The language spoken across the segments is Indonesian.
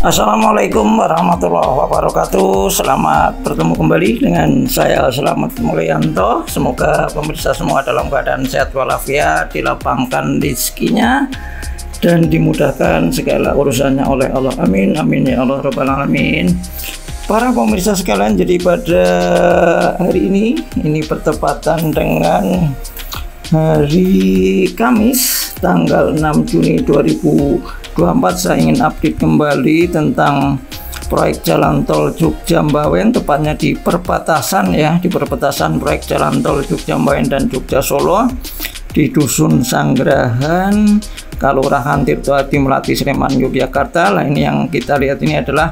Assalamualaikum warahmatullahi wabarakatuh. Selamat bertemu kembali dengan saya Slamet Mulyanto. Semoga pemirsa semua dalam keadaan sehat walafiat, dilapangkan rezekinya dan dimudahkan segala urusannya oleh Allah. Amin amin ya Allah rabbal alamin. Para pemirsa sekalian, jadi pada hari ini bertepatan dengan hari Kamis tanggal 6 Juni 2024. Saya ingin update kembali tentang proyek jalan tol Jogja-Mbawen, tepatnya di perbatasan proyek jalan tol Jogja-Mbawen dan Jogja Solo di Dusun Sanggrahan, Kelurahan Tirtoadi, Melati, Sleman, Yogyakarta. Nah, ini yang kita lihat ini adalah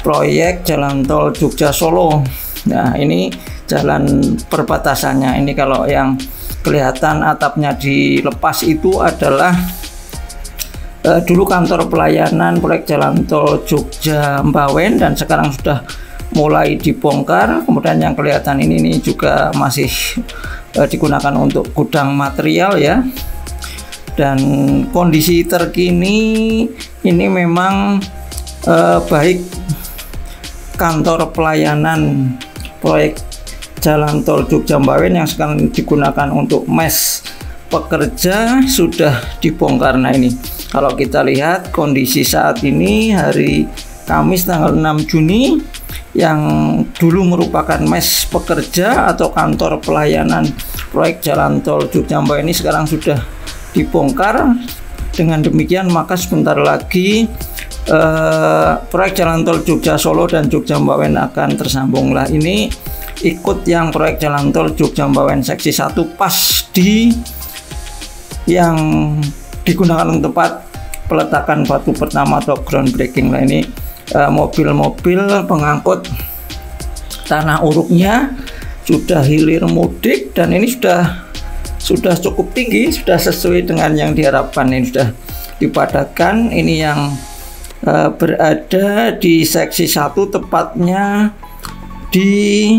proyek jalan tol Jogja Solo. Nah, ini jalan perbatasannya. Ini kalau yang kelihatan atapnya dilepas itu adalah dulu kantor pelayanan proyek jalan tol Jogja-Mbawen, dan sekarang sudah mulai dibongkar. Kemudian yang kelihatan ini juga masih digunakan untuk gudang material ya. Dan kondisi terkini ini memang baik kantor pelayanan proyek jalan tol Jogja-Mbawen yang sekarang digunakan untuk mes pekerja sudah dibongkar. Nah, ini kalau kita lihat kondisi saat ini hari Kamis tanggal 6 Juni, yang dulu merupakan mes pekerja atau kantor pelayanan proyek jalan tol Jogja-Mbawen ini sekarang sudah dibongkar. Dengan demikian maka sebentar lagi proyek jalan tol Jogja Solo dan Jogja-Mbawen akan tersambung. Lah, ini ikut yang proyek jalan tol Jogja-Mbawen seksi 1 pas di yang digunakan untuk tempat peletakan batu pertama atau groundbreaking. Lah, ini mobil-mobil pengangkut tanah uruknya sudah hilir mudik, dan ini sudah cukup tinggi, sudah sesuai dengan yang diharapkan. Ini sudah dipadatkan. Ini yang berada di seksi 1, tepatnya di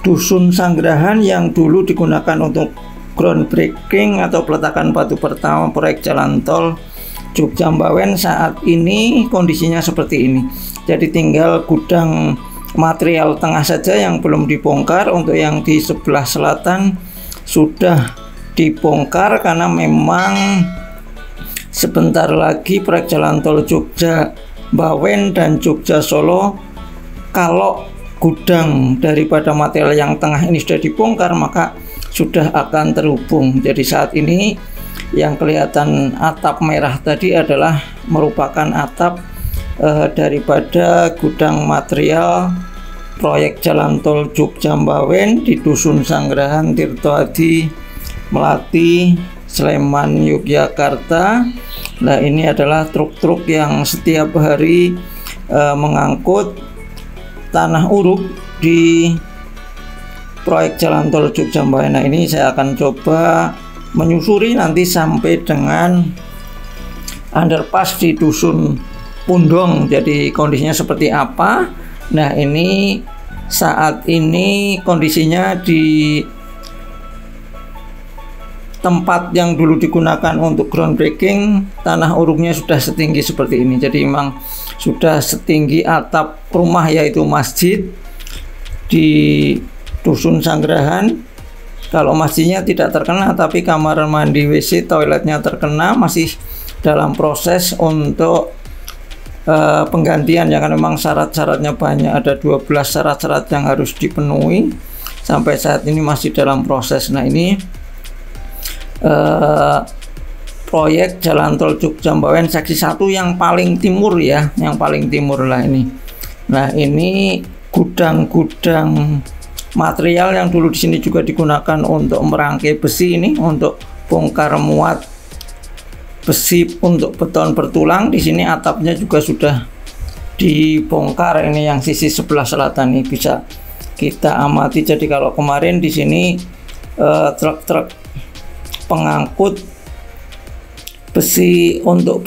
Dusun Sanggrahan yang dulu digunakan untuk groundbreaking atau peletakan batu pertama proyek jalan tol Jogja-Mbawen. Saat ini kondisinya seperti ini. Jadi tinggal gudang material tengah saja yang belum dibongkar. Untuk yang di sebelah selatan sudah dibongkar karena memang sebentar lagi proyek jalan tol Jogja-Mbawen dan Jogja Solo, kalau gudang daripada material yang tengah ini sudah dibongkar, maka sudah akan terhubung. Jadi saat ini yang kelihatan atap merah tadi adalah merupakan atap daripada gudang material proyek jalan tol Jogja-Mbawen di Dusun Sanggrahan, Tirtoadi, Melati, Sleman, Yogyakarta. Nah, ini adalah truk-truk yang setiap hari mengangkut tanah uruk di proyek jalan tol Jogja-Mbawen. Nah, ini saya akan coba menyusuri nanti sampai dengan underpass di Dusun Pundong. Jadi kondisinya seperti apa? Nah, ini saat ini kondisinya di tempat yang dulu digunakan untuk groundbreaking, tanah uruknya sudah setinggi seperti ini. Jadi memang sudah setinggi atap rumah, yaitu masjid di Dusun Sanggrahan. Kalau masjidnya tidak terkena, tapi kamar mandi, WC, toiletnya terkena. Masih dalam proses untuk penggantian ya, kan memang syarat-syaratnya banyak, ada 12 syarat-syarat yang harus dipenuhi. Sampai saat ini masih dalam proses. Nah, ini proyek jalan tol Jogja-Mbawen seksi 1 yang paling timur ya, yang paling timur lah ini. Nah, ini gudang-gudang material yang dulu di sini juga digunakan untuk merangkai besi, ini untuk bongkar muat besi untuk beton bertulang. Di sini atapnya juga sudah dibongkar. Ini yang sisi sebelah selatan ini bisa kita amati. Jadi kalau kemarin di sini truk-truk pengangkut besi untuk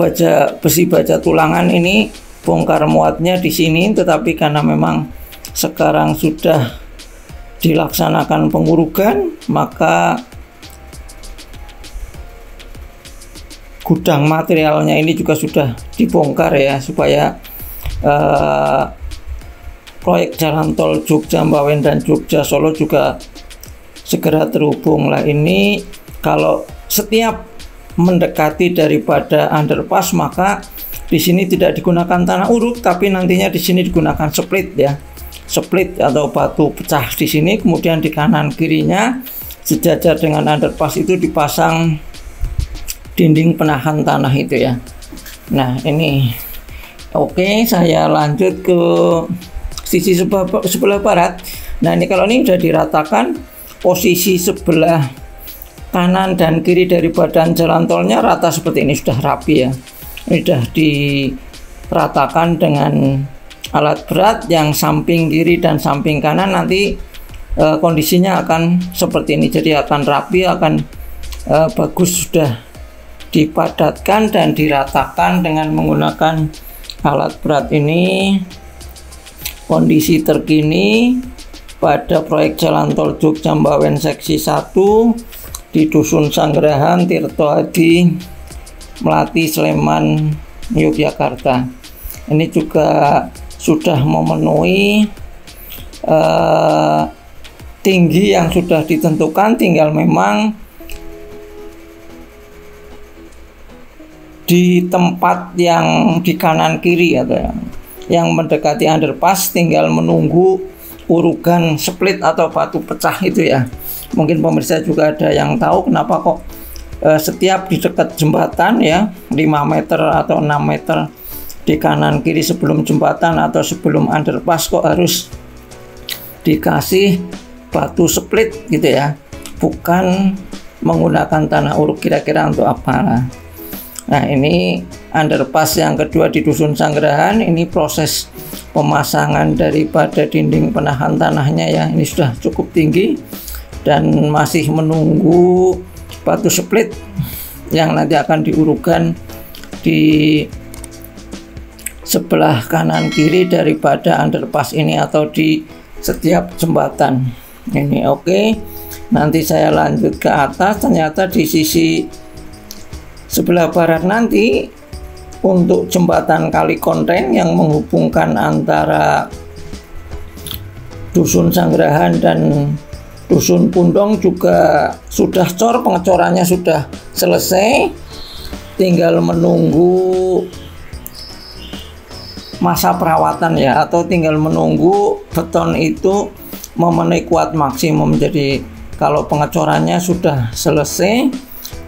besi baja tulangan ini bongkar muatnya di sini, tetapi karena memang sekarang sudah dilaksanakan pengurugan, maka gudang materialnya ini juga sudah dibongkar ya, supaya proyek jalan tol Jogja Mbawen dan Jogja Solo juga segera terhubung. Lah ini kalau setiap mendekati daripada underpass, maka di sini tidak digunakan tanah uruk, tapi nantinya di sini digunakan split ya, split atau batu pecah di sini. Kemudian di kanan kirinya sejajar dengan underpass itu dipasang dinding penahan tanah itu ya. Nah ini oke, saya lanjut ke sisi sebelah barat. Nah ini kalau ini sudah diratakan, posisi sebelah kanan dan kiri dari badan jalan tolnya rata seperti ini, sudah rapi ya. Ini sudah diratakan dengan alat berat. Yang samping kiri dan samping kanan nanti kondisinya akan seperti ini, jadi akan rapi, akan bagus, sudah dipadatkan dan diratakan dengan menggunakan alat berat ini. Kondisi terkini pada proyek jalan tol Jogja Mbawen seksi 1 di Dusun Sanggerahan, Tirto Hadi, Melati, Sleman, Yogyakarta. Ini juga sudah memenuhi tinggi yang sudah ditentukan, tinggal memang di tempat yang di kanan kiri atau yang mendekati underpass, tinggal menunggu urugan split atau batu pecah itu ya. Mungkin pemirsa juga ada yang tahu kenapa kok setiap di dekat jembatan ya 5 meter atau 6 meter di kanan kiri sebelum jembatan atau sebelum underpass kok harus dikasih batu split gitu ya, bukan menggunakan tanah uruk. Kira-kira untuk apa? Nah ini underpass yang kedua di Dusun Sanggerahan, ini proses pemasangan daripada dinding penahan tanahnya ya, ini sudah cukup tinggi dan masih menunggu batu split yang nanti akan diurukan di sebelah kanan kiri daripada underpass ini atau di setiap jembatan ini. Oke, nanti saya lanjut ke atas. Ternyata di sisi sebelah barat nanti untuk jembatan Kali Konteng yang menghubungkan antara Dusun Sanggerahan dan Dusun Pundong juga sudah cor, pengecorannya sudah selesai, tinggal menunggu masa perawatan ya, atau tinggal menunggu beton itu memenuhi kuat maksimum. Jadi kalau pengecorannya sudah selesai,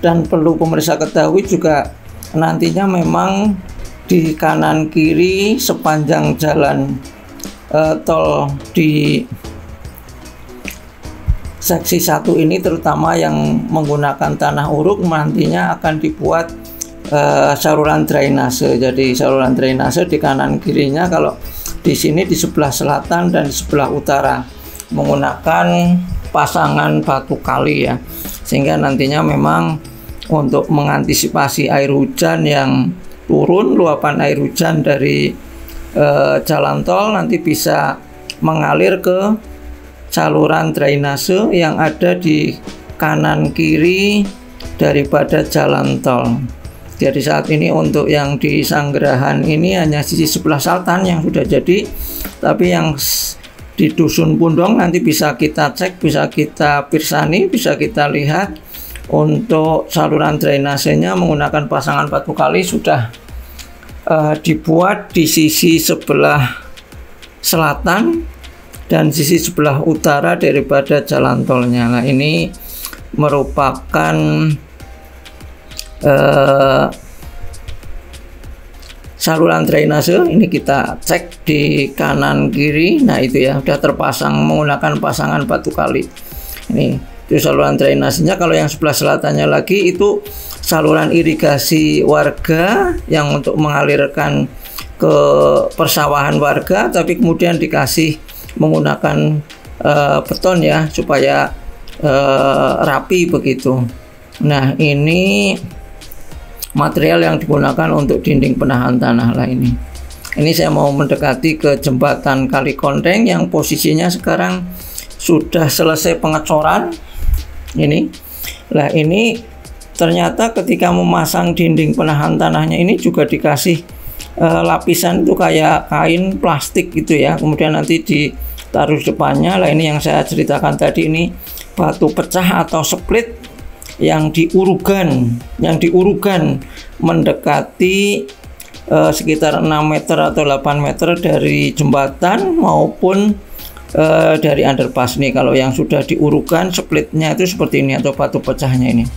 dan perlu pemirsa ketahui juga nantinya memang di kanan kiri sepanjang jalan tol di seksi 1 ini, terutama yang menggunakan tanah uruk, nantinya akan dibuat saluran drainase. Jadi saluran drainase di kanan kirinya, kalau di sini di sebelah selatan dan di sebelah utara menggunakan pasangan batu kali ya, sehingga nantinya memang untuk mengantisipasi air hujan yang turun, luapan air hujan dari jalan tol nanti bisa mengalir ke saluran drainase yang ada di kanan kiri daripada jalan tol. Jadi saat ini untuk yang di Sanggerahan ini hanya sisi sebelah selatan yang sudah jadi, tapi yang di Dusun Pundong nanti bisa kita cek, bisa kita pirsani, bisa kita lihat. Untuk saluran drainasenya menggunakan pasangan batu kali sudah dibuat di sisi sebelah selatan dan sisi sebelah utara daripada jalan tolnya. Nah ini merupakan saluran drainase, ini kita cek di kanan kiri. Nah itu ya, sudah terpasang menggunakan pasangan batu kali. Ini itu saluran drainasenya. Kalau yang sebelah selatannya lagi itu saluran irigasi warga yang untuk mengalirkan ke persawahan warga, tapi kemudian dikasih menggunakan beton ya, supaya rapi begitu. Nah ini material yang digunakan untuk dinding penahan tanah lah ini. Ini saya mau mendekati ke jembatan Kali Konteng yang posisinya sekarang sudah selesai pengecoran ini. Lah ini ternyata ketika memasang dinding penahan tanahnya ini juga dikasih lapisan itu kayak kain plastik gitu ya, kemudian nanti ditaruh di depannya. Lah ini yang saya ceritakan tadi, ini batu pecah atau split yang diurugan mendekati sekitar 6 meter atau 8 meter dari jembatan maupun dari underpass nih. Kalau yang sudah diurugan splitnya itu seperti ini atau batu pecahnya ini,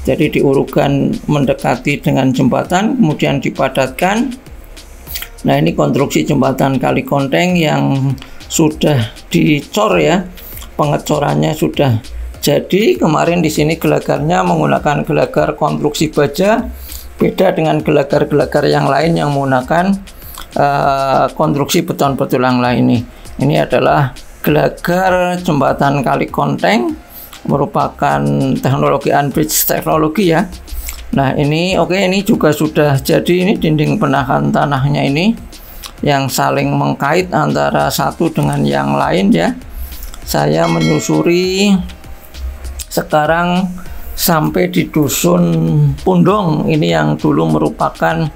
jadi diurugan mendekati dengan jembatan kemudian dipadatkan. Nah ini konstruksi jembatan Kali Konteng yang sudah dicor ya, pengecorannya sudah jadi. Kemarin di sini gelagarnya menggunakan gelagar konstruksi baja, beda dengan gelagar-gelagar yang lain yang menggunakan konstruksi beton betulang lain ini. Ini adalah gelagar jembatan Kali Konteng, merupakan teknologi unbridge teknologi ya. Nah ini ini juga sudah jadi. Ini dinding penahan tanahnya ini yang saling mengkait antara satu dengan yang lain ya. Saya menyusuri sekarang sampai di dusun Pundong. Ini yang dulu merupakan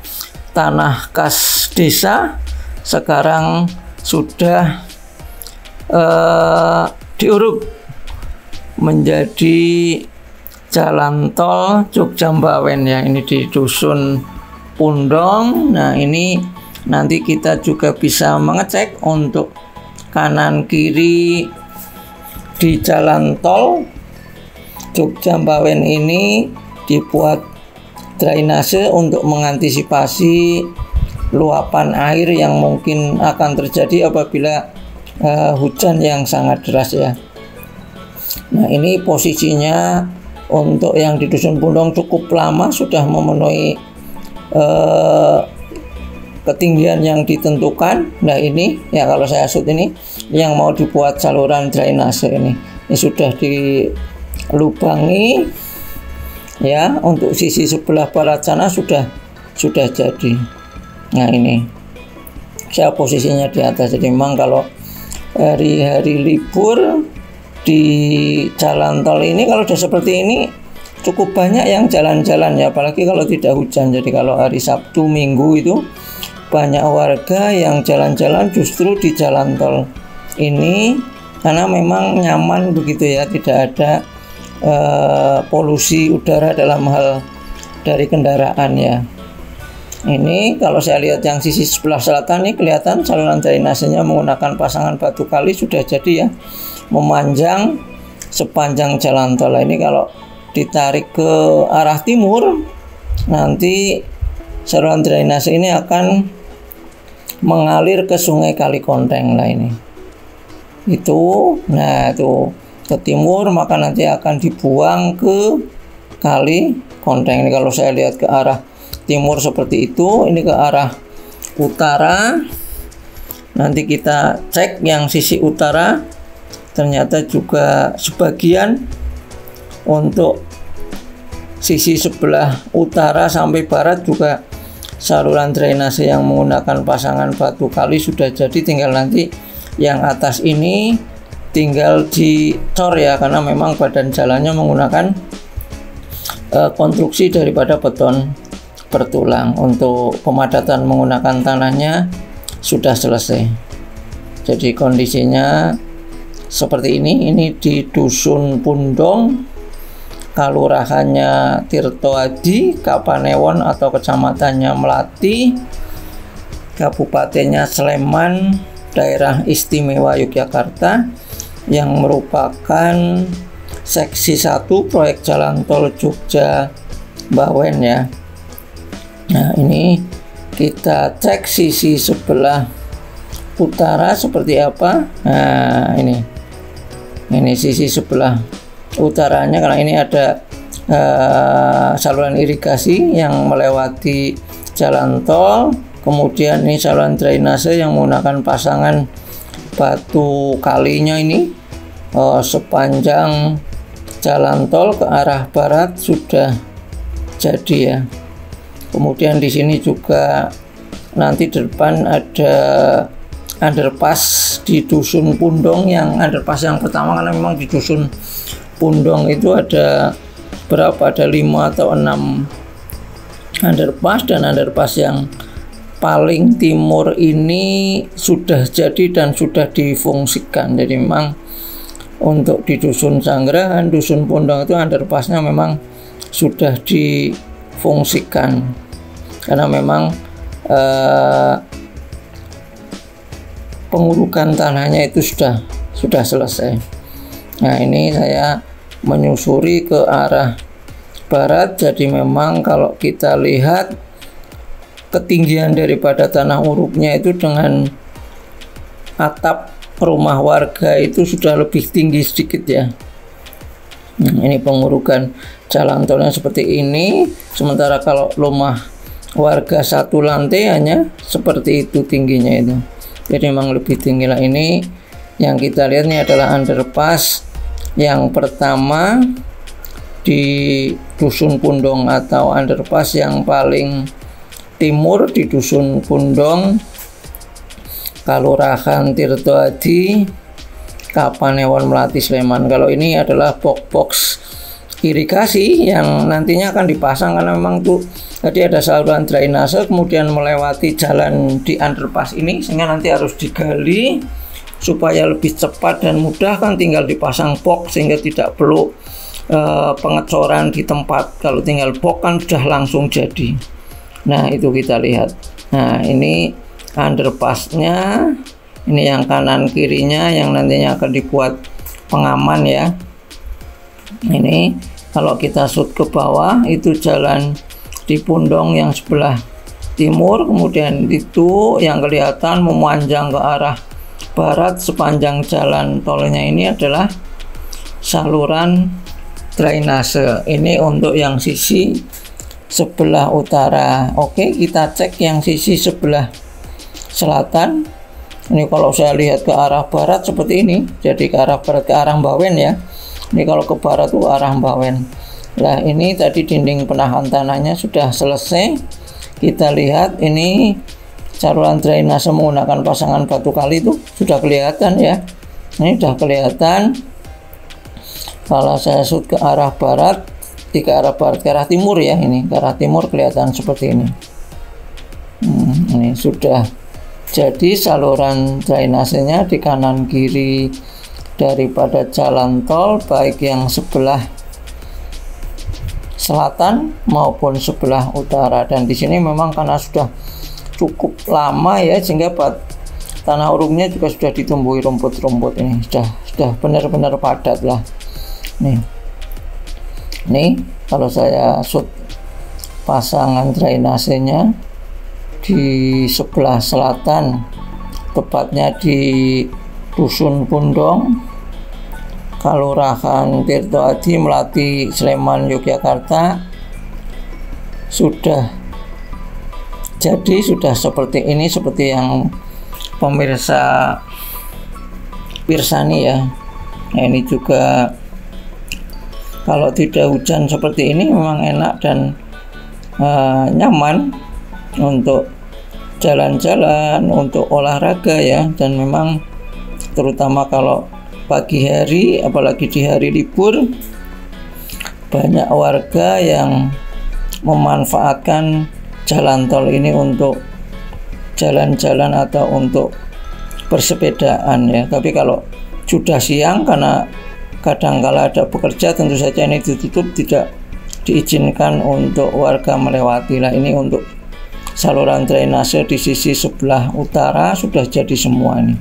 tanah kas desa, sekarang sudah diuruk menjadi jalan tol Jogja Mbawen ya. Ini di dusun Pundong. Nah ini nanti kita juga bisa mengecek untuk kanan kiri di jalan tol Jogja Mbawen ini dibuat drainase untuk mengantisipasi luapan air yang mungkin akan terjadi apabila hujan yang sangat deras ya. Nah ini posisinya untuk yang di dusun Pundong cukup lama, sudah memenuhi ketinggian yang ditentukan. Nah ini ya, kalau saya shoot ini yang mau dibuat saluran drainase ini sudah dilubangi ya. Untuk sisi sebelah barat sana sudah jadi. Nah ini saya posisinya di atas. Jadi memang kalau hari-hari libur di jalan tol ini kalau sudah seperti ini cukup banyak yang jalan-jalan ya, apalagi kalau tidak hujan. Jadi kalau hari Sabtu Minggu itu banyak warga yang jalan-jalan justru di jalan tol ini, karena memang nyaman begitu ya, tidak ada polusi udara dalam hal dari kendaraan ya. Ini kalau saya lihat yang sisi sebelah selatan ini kelihatan saluran drainasenya menggunakan pasangan batu kali sudah jadi ya, memanjang sepanjang jalan tol. Ini kalau ditarik ke arah timur, nanti saluran drainase ini akan mengalir ke Sungai Kali Konteng lah ini. Nah itu ke timur, maka nanti akan dibuang ke Kali Konteng. Ini kalau saya lihat ke arah timur seperti itu, ini ke arah utara. Nanti kita cek yang sisi utara, ternyata juga sebagian untuk sisi sebelah utara sampai barat juga saluran drainase yang menggunakan pasangan batu kali sudah jadi. Tinggal nanti yang atas ini tinggal dicor ya, karena memang badan jalannya menggunakan konstruksi daripada beton bertulang. Untuk pemadatan menggunakan tanahnya sudah selesai. Jadi kondisinya seperti ini. Ini di dusun Pundong, kalurahannya Tirtoadi, Kapanewon atau kecamatannya Melati, kabupatennya Sleman, daerah istimewa Yogyakarta, yang merupakan seksi 1 proyek jalan tol Jogja Mbawen ya. Nah ini kita cek sisi sebelah utara seperti apa. Nah ini sisi sebelah utaranya, karena ini ada saluran irigasi yang melewati jalan tol. Kemudian ini saluran drainase yang menggunakan pasangan batu kalinya ini sepanjang jalan tol ke arah barat sudah jadi ya. Kemudian di sini juga nanti di depan ada underpass di dusun Pundong. Yang underpass yang pertama, karena memang di dusun Pundong itu ada berapa, ada 5 atau 6 underpass, dan underpass yang paling timur ini sudah jadi dan sudah difungsikan. Jadi memang untuk di Dusun Sanggerahan, Dusun Pundong itu underpassnya memang sudah difungsikan karena memang pengurukan tanahnya itu sudah selesai. Nah, ini saya menyusuri ke arah barat, jadi memang kalau kita lihat ketinggian daripada tanah uruknya itu dengan atap rumah warga itu sudah lebih tinggi sedikit ya. Ini pengurukan jalan tolnya seperti ini, sementara kalau rumah warga satu lantai hanya seperti itu tingginya itu. Jadi memang lebih tinggi lah. Ini yang kita lihat ini adalah underpass yang pertama di Dusun Pundong atau underpass yang paling timur di Dusun Pundong, Kelurahan Tirtoadi, Kapanewon, Melati, Sleman. Kalau ini adalah box irigasi yang nantinya akan dipasang karena memang tuh tadi ada saluran drainase kemudian melewati jalan di underpass ini, sehingga nanti harus digali supaya lebih cepat dan mudah, kan tinggal dipasang box sehingga tidak perlu pengecoran di tempat. Kalau tinggal box kan sudah langsung jadi. Nah, itu kita lihat. Nah, ini underpassnya, ini yang kanan kirinya yang nantinya akan dibuat pengaman ya. Ini kalau kita shoot ke bawah itu jalan di Pundong yang sebelah timur, kemudian itu yang kelihatan memanjang ke arah barat sepanjang jalan tolnya ini adalah saluran drainase. Ini untuk yang sisi sebelah utara. Oke, kita cek yang sisi sebelah selatan. Ini kalau saya lihat ke arah barat seperti ini, jadi ke arah barat, ke arah Bawen ya. Ini kalau ke barat tuh arah Bawen. Nah, ini tadi dinding penahan tanahnya sudah selesai. Kita lihat ini saluran drainase menggunakan pasangan batu kali itu sudah kelihatan ya. Ini sudah kelihatan. Kalau saya shoot ke arah barat, ke arah barat, ke arah timur ya, ini ke arah timur kelihatan seperti ini. Ini sudah jadi saluran drainasenya di kanan kiri daripada jalan tol, baik yang sebelah selatan maupun sebelah utara. Dan di sini memang karena sudah cukup lama ya, sehingga tanah uruknya juga sudah ditumbuhi rumput-rumput. Ini sudah benar-benar padat lah. Nih kalau saya shoot pasangan drainasenya di sebelah selatan, tepatnya di Dusun Pundong, Kelurahan Tirtoadi, Melati, Sleman, Yogyakarta, sudah jadi, sudah seperti ini, seperti yang pemirsa pirsani ya. Nah, ini juga kalau tidak hujan seperti ini memang enak dan nyaman untuk jalan-jalan, untuk olahraga ya. Dan memang terutama kalau pagi hari, apalagi di hari libur, banyak warga yang memanfaatkan jalan tol ini untuk jalan-jalan atau untuk bersepedaan ya. Tapi kalau sudah siang, karena kadang-kala ada bekerja, tentu saja ini ditutup, tidak diizinkan untuk warga melewati. Lah, ini untuk saluran drainase di sisi sebelah utara sudah jadi semua ini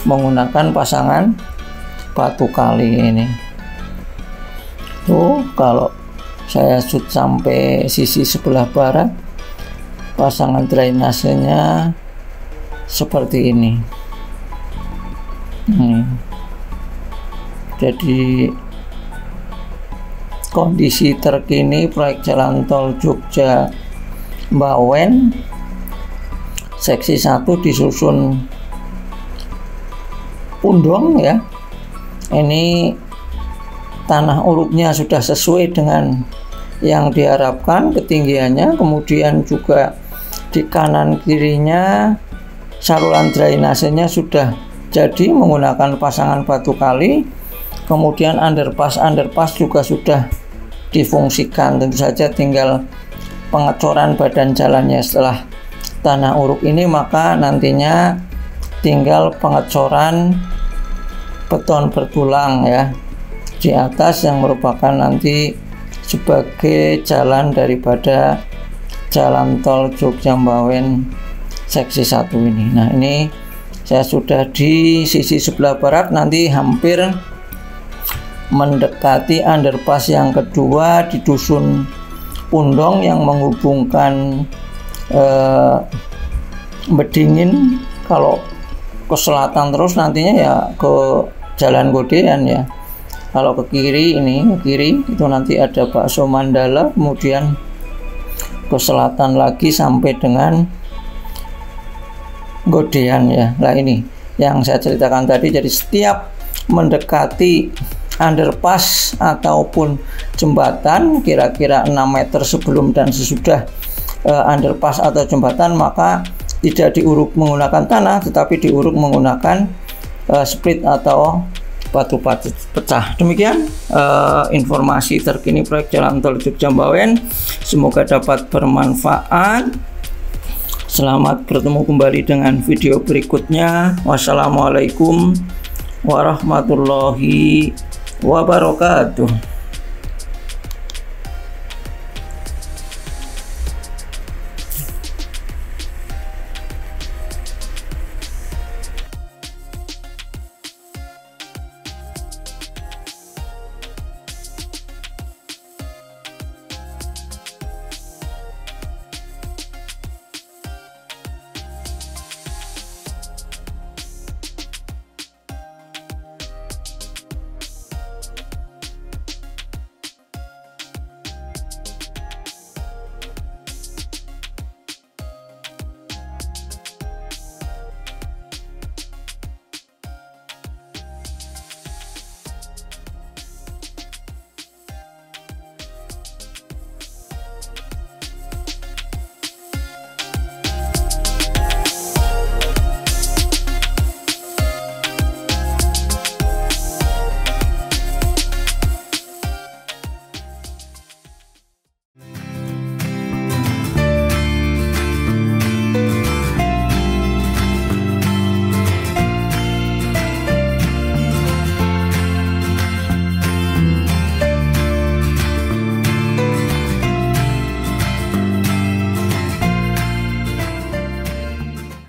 menggunakan pasangan batu kali ini. Tuh, kalau saya shoot sampai sisi sebelah barat, pasangan drainasenya seperti ini. Jadi kondisi terkini proyek jalan tol Jogja Bawen seksi 1 disusun Pundong ya. Ini tanah uruknya sudah sesuai dengan yang diharapkan ketinggiannya, kemudian juga di kanan kirinya saluran drainasenya sudah jadi menggunakan pasangan batu kali. Kemudian underpass juga sudah difungsikan. Tentu saja tinggal pengecoran badan jalannya. Setelah tanah uruk ini maka nantinya tinggal pengecoran beton bertulang ya di atas, yang merupakan nanti sebagai jalan daripada jalan tol Jogja Mbawen seksi 1 ini. Nah, ini saya sudah di sisi sebelah barat, nanti hampir mendekati underpass yang kedua di Dusun Pundong yang menghubungkan Bedingin. Kalau ke selatan terus nantinya ya ke Jalan Godean ya. Kalau ke kiri, ini ke kiri itu nanti ada Bakso Mandala, kemudian ke selatan lagi sampai dengan Godean ya. Nah, ini yang saya ceritakan tadi. Jadi setiap mendekati underpass ataupun jembatan kira-kira 6 meter sebelum dan sesudah underpass atau jembatan, maka tidak diuruk menggunakan tanah tetapi diuruk menggunakan split atau batu pecah. Demikian informasi terkini proyek jalan tol Jogja Mbawen, semoga dapat bermanfaat. Selamat bertemu kembali dengan video berikutnya. Wassalamualaikum warahmatullahi wabarakatuh.